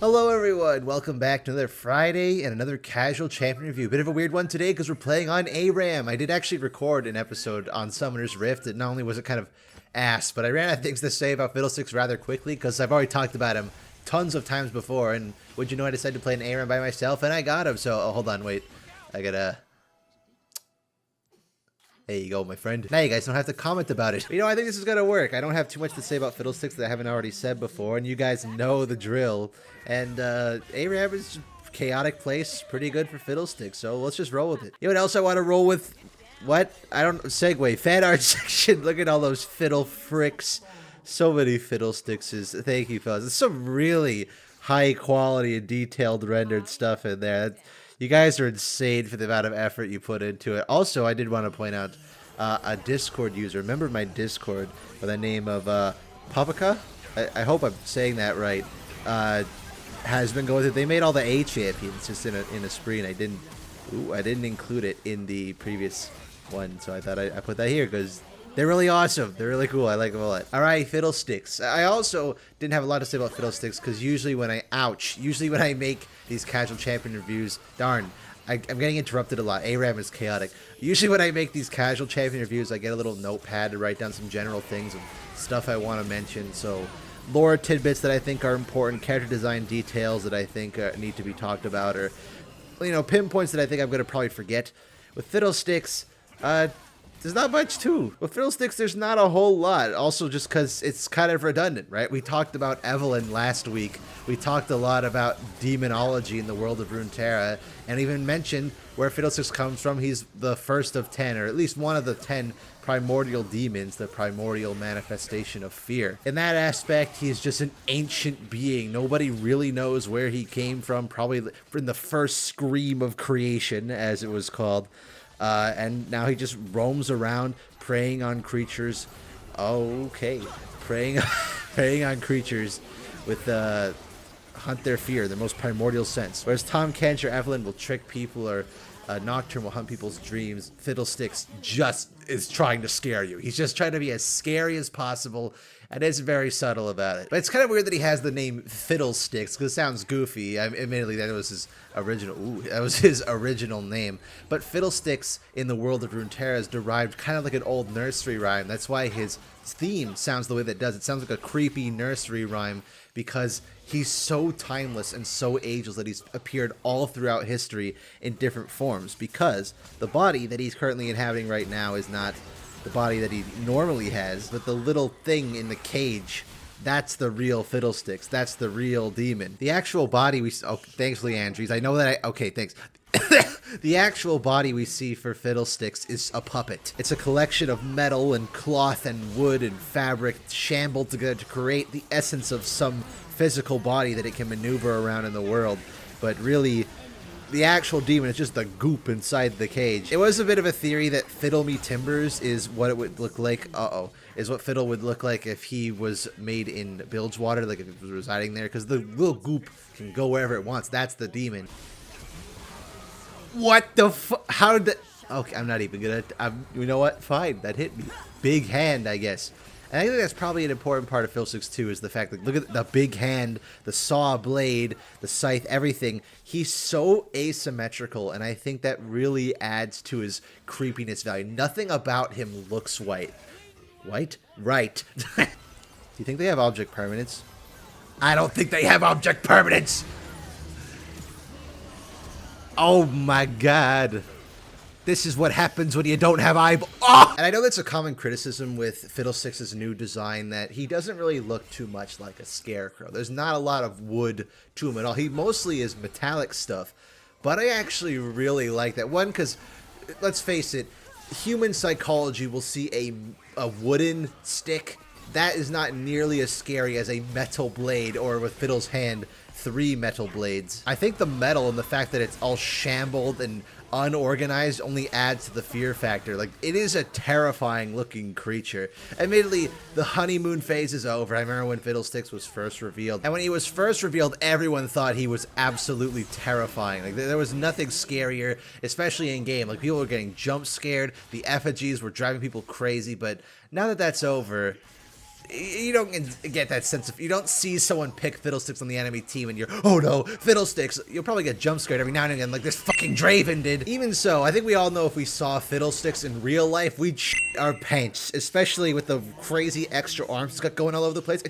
Hello everyone, welcome back to another Friday and another casual champion review. Bit of a weird one today because we're playing on ARAM. I did actually record an episode on Summoner's Rift. That not only was it kind of ass, but I ran out of things to say about Fiddlesticks rather quickly because I've already talked about him tons of times before. And would you know, I decided to play an ARAM by myself and I got him. So, hold on, wait. I gotta... There you go, my friend. Now you guys don't have to comment about it. You know, I think this is gonna work. I don't have too much to say about Fiddlesticks that I haven't already said before, and you guys know the drill. And ARAM is a chaotic place, pretty good for Fiddlesticks, so let's just roll with it. You know what else I want to roll with? What? I don't... Segue. Fan art section. Look at all those fiddle fricks. So many Fiddlestickses. Thank you, fellas. It's some really high quality and detailed rendered stuff in there. You guys are insane for the amount of effort you put into it. Also, I did want to point out a Discord user. Remember my Discord by the name of Papaka? I hope I'm saying that right. Has been going through. They made all the A champions just in a spree, and I didn't include it in the previous one, so I thought I put that here because they're really awesome. They're really cool. I like them a lot. All right, Fiddlesticks. I also didn't have a lot to say about Fiddlesticks because usually when I make these casual champion reviews, darn, I'm getting interrupted a lot. ARAM is chaotic. Usually when I make these casual champion reviews, I get a little notepad to write down some general things and stuff I want to mention. So lore tidbits that I think are important, character design details that I think need to be talked about, or pinpoints that I think I'm going to probably forget. With Fiddlesticks, there's not much to. With Fiddlesticks, there's not a whole lot. Also, just because it's kind of redundant, right? We talked about Evelyn last week. We talked a lot about demonology in the world of Runeterra, and even mentioned where Fiddlesticks comes from. He's the first of 10, or at least one of the 10 primordial demons, the primordial manifestation of fear. In that aspect, he's just an ancient being. Nobody really knows where he came from, probably from the first scream of creation, as it was called. And now he just roams around preying on creatures. Okay. Preying on creatures with hunt their fear, the most primordial sense. Whereas Tom Kench or Evelyn will trick people, or Nocturne will hunt people's dreams, Fiddlesticks just is trying to scare you. He's just trying to be as scary as possible, and is very subtle about it. But it's kind of weird that he has the name Fiddlesticks, because it sounds goofy. Admittedly, that was his original name. But Fiddlesticks in the world of Runeterra is derived kind of like an old nursery rhyme. That's why his theme sounds the way that it does. It sounds like a creepy nursery rhyme, because he's so timeless and so ageless that he's appeared all throughout history in different forms, because the body that he's currently inhabiting right now is not the body that he normally has, but the little thing in the cage, that's the real Fiddlesticks. That's the real demon. The actual body we... Oh, thanks, Leandres. I know that okay, thanks. The actual body we see for Fiddlesticks is a puppet. It's a collection of metal and cloth and wood and fabric shambled together to create the essence of some physical body that it can maneuver around in the world. But really, the actual demon is just the goop inside the cage. It was a bit of a theory that Fiddle Me Timbers is what it would look like. Is what Fiddle would look like if he was made in Bilgewater, like if it was residing there, because the little goop can go wherever it wants. That's the demon. What the how did... Okay, I'm not even gonna... you know what? Fine, that hit me. Big hand, I guess. And I think that's probably an important part of Fiddlesticks too, is the fact that look at the big hand, the saw blade, the scythe, everything. He's so asymmetrical, and I think that really adds to his creepiness value. Nothing about him looks white. White? Right. Do you think they have object permanence? I don't think they have object permanence! Oh my god. This is what happens when you don't have eyeball. Oh! And I know that's a common criticism with Fiddlesticks' new design, that he doesn't really look too much like a scarecrow. There's not a lot of wood to him at all. He mostly is metallic stuff. But I actually really like that. One, because, let's face it, human psychology will see a wooden stick. That is not nearly as scary as a metal blade, or with Fiddle's hand, 3 metal blades. I think the metal and the fact that it's all shambled and unorganized only adds to the fear factor. Like, it is a terrifying looking creature. Admittedly, the honeymoon phase is over. I remember when Fiddlesticks was first revealed, and when he was first revealed, everyone thought he was absolutely terrifying. Like, there was nothing scarier, especially in game. Like, people were getting jump scared, the effigies were driving people crazy. But now that that's over, You don't get that sense of, you don't see someone pick Fiddlesticks on the enemy team and you're, oh no, Fiddlesticks. You'll probably get jump scared every now and again like this fucking Draven did. Even so, I think we all know if we saw Fiddlesticks in real life, we'd our pants, especially with the crazy extra arms it's got going all over the place.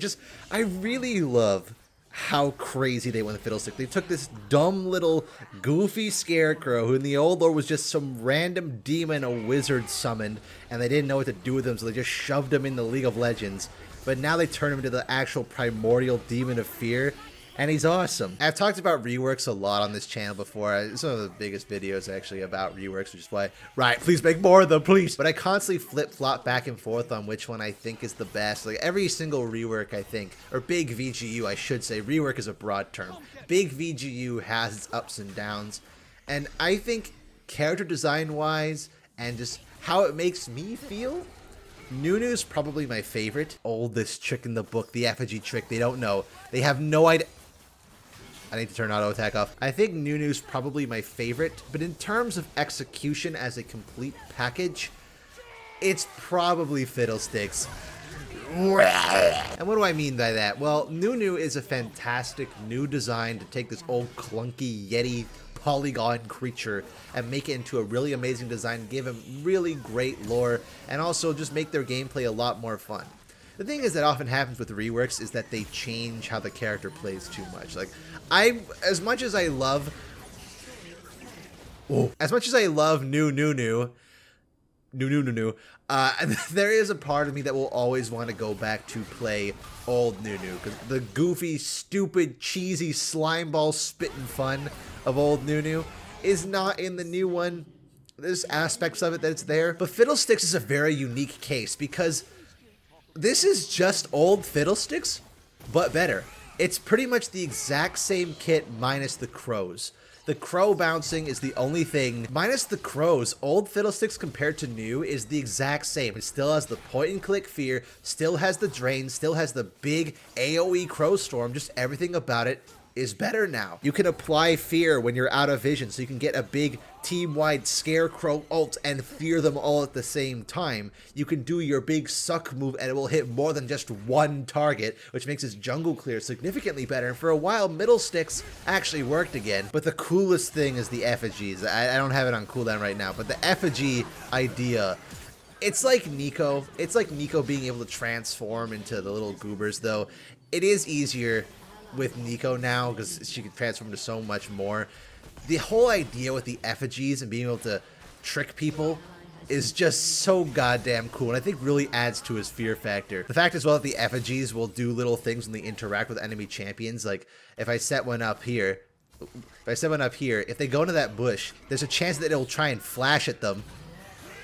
I really love how crazy they went with Fiddlestick. They took this dumb little goofy scarecrow who in the old lore was just some random demon a wizard summoned, and they didn't know what to do with him, so they just shoved him in the League of Legends. But now they turn him into the actual primordial demon of fear, and he's awesome. I've talked about reworks a lot on this channel before. It's one of the biggest videos actually about reworks, which is why, right, please make more of them, please. But I constantly flip-flop back and forth on which one I think is the best. Like every single rework, I think, or big VGU, I should say. Rework is a broad term. Big VGU has its ups and downs. And I think character design-wise and just how it makes me feel, Nunu's probably my favorite. Oldest trick in the book, the effigy trick. They don't know. They have no idea. I need to turn auto attack off. I think Nunu's probably my favorite, but in terms of execution as a complete package, it's probably Fiddlesticks. And what do I mean by that? Well, Nunu is a fantastic new design to take this old clunky Yeti polygon creature and make it into a really amazing design, give him really great lore, and also just make their gameplay a lot more fun. The thing is that often happens with reworks is that they change how the character plays too much. Like, as much as I love Nunu, there is a part of me that will always want to go back to play old Nunu, because the goofy, stupid, cheesy, slimeball spitting fun of old Nunu is not in the new one. There's aspects of it that's there, but Fiddlesticks is a very unique case because this is just old Fiddlesticks, but better. It's pretty much the exact same kit minus the crows. The crow bouncing is the only thing. Minus the crows, old Fiddlesticks compared to new is the exact same. It still has the point-and-click fear, still has the drain, still has the big AoE crow storm, just everything about it is better now. You can apply fear when you're out of vision, so you can get a big team-wide scarecrow ult and fear them all at the same time. You can do your big suck move and it will hit more than just one target, which makes his jungle clear significantly better. And for a while, middle sticks actually worked again. But the coolest thing is the effigies. I don't have it on cooldown right now, but the effigy idea, it's like Nico. It's like Nico being able to transform into the little goobers, though it is easier with Nico now because she can transform into so much more. The whole idea with the effigies and being able to trick people is just so goddamn cool, and I think really adds to his fear factor. The fact as well that the effigies will do little things when they interact with enemy champions, like if I set one up here, if they go into that bush, there's a chance that it'll try and flash at them.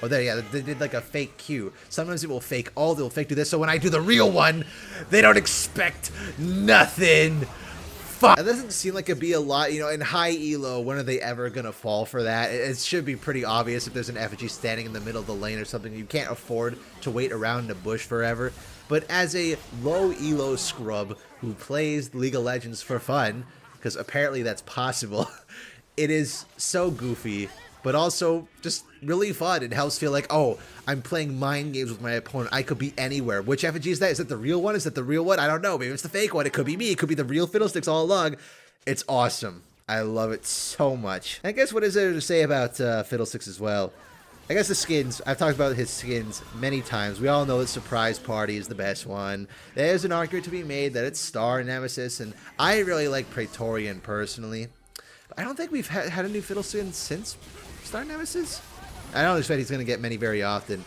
Oh, there, yeah, they did like a fake Q. Sometimes it will fake ult, it will fake do this, so when I do the real one, they don't expect nothing. Fuck. It doesn't seem like it'd be a lot, you know, in high elo, when are they ever gonna fall for that? It should be pretty obvious if there's an effigy standing in the middle of the lane or something. You can't afford to wait around in a bush forever. But as a low elo scrub who plays League of Legends for fun, because apparently that's possible, it is so goofy, but also just really fun. It helps feel like, oh, I'm playing mind games with my opponent. I could be anywhere. Which effigy is that? Is that the real one? Is that the real one? I don't know. Maybe it's the fake one. It could be me. It could be the real Fiddlesticks all along. It's awesome. I love it so much. I guess what is there to say about Fiddlesticks as well? I guess the skins. I've talked about his skins many times. We all know that Surprise Party is the best one. There's an argument to be made that it's Star Nemesis, and I really like Praetorian personally. But I don't think we've had a new Fiddlesticks since Star Nemesis? I don't expect he's going to get many very often.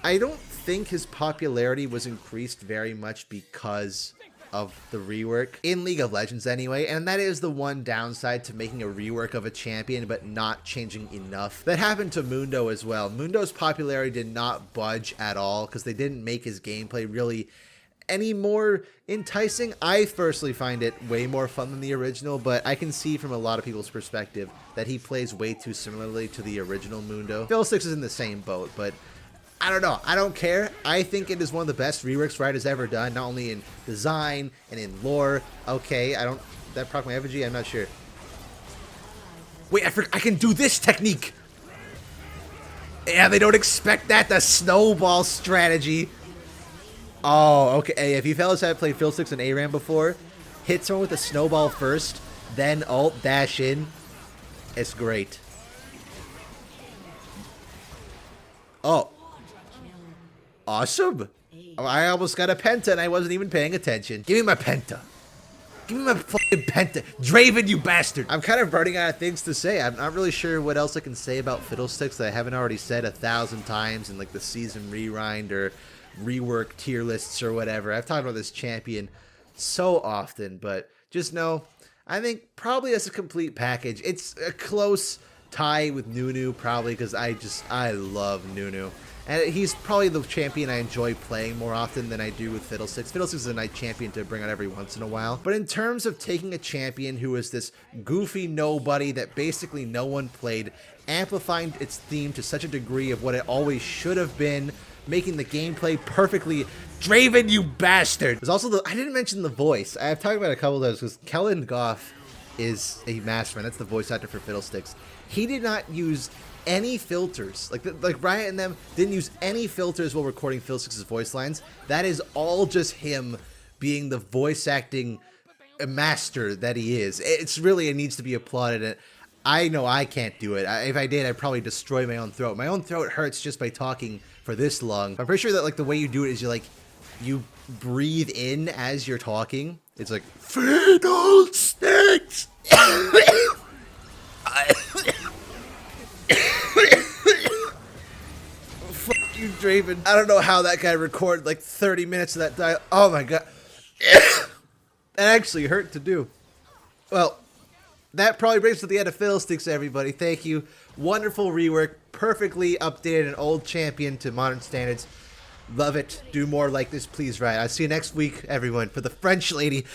I don't think his popularity was increased very much because of the rework. In League of Legends anyway, and that is the one downside to making a rework of a champion but not changing enough. That happened to Mundo as well. Mundo's popularity did not budge at all because they didn't make his gameplay really any more enticing. I personally find it way more fun than the original, but I can see from a lot of people's perspective that he plays way too similarly to the original Mundo. Fiddlesticks is in the same boat, but I don't know. I don't care. I think it is one of the best reworks Riot has ever done, not only in design and in lore. Okay, that proc my effigy? I'm not sure. Wait, I can do this technique! Yeah, they don't expect that, the snowball strategy. Oh, okay. Hey, if you fellas haven't played Fiddlesticks and ARAM before, hit someone with a snowball first, then ult dash in. It's great. Oh. Awesome. Oh, I almost got a penta and I wasn't even paying attention. Give me my penta. Give me my fucking penta. Draven, you bastard. I'm kind of running out of things to say. I'm not really sure what else I can say about Fiddlesticks that I haven't already said 1,000 times in like the season rewind or rework tier lists or whatever. I've talked about this champion so often, but just know, I think probably as a complete package, it's a close tie with Nunu probably because I love Nunu. And he's probably the champion I enjoy playing more often than I do with Fiddlesticks. Fiddlesticks is a nice champion to bring out every once in a while. But in terms of taking a champion who is this goofy nobody that basically no one played, amplifying its theme to such a degree of what it always should have been, making the gameplay perfectly Draven, you bastard! There's also I didn't mention the voice. I've talked about it a couple of times because Kellen Goff is a mastermind. That's the voice actor for Fiddlesticks. He did not use any filters. Like Riot and them didn't use any filters while recording Fiddlesticks' voice lines. That is all just him being the voice acting master that he is. It's really, it needs to be applauded. And I know I can't do it. If I did, I'd probably destroy my own throat. My own throat hurts just by talking for this long. I'm pretty sure that like the way you do it is you breathe in as you're talking. It's like Fiddlesticks. Fuck you, Draven. I don't know how that guy recorded like 30 minutes of that dialogue. Oh my god. That actually hurt to do. Well, that probably brings us to the end of Fiddlesticks, everybody. Thank you. Wonderful rework. Perfectly updated an old champion to modern standards. Love it. Do more like this, please, Riot. I'll see you next week, everyone, for the French lady.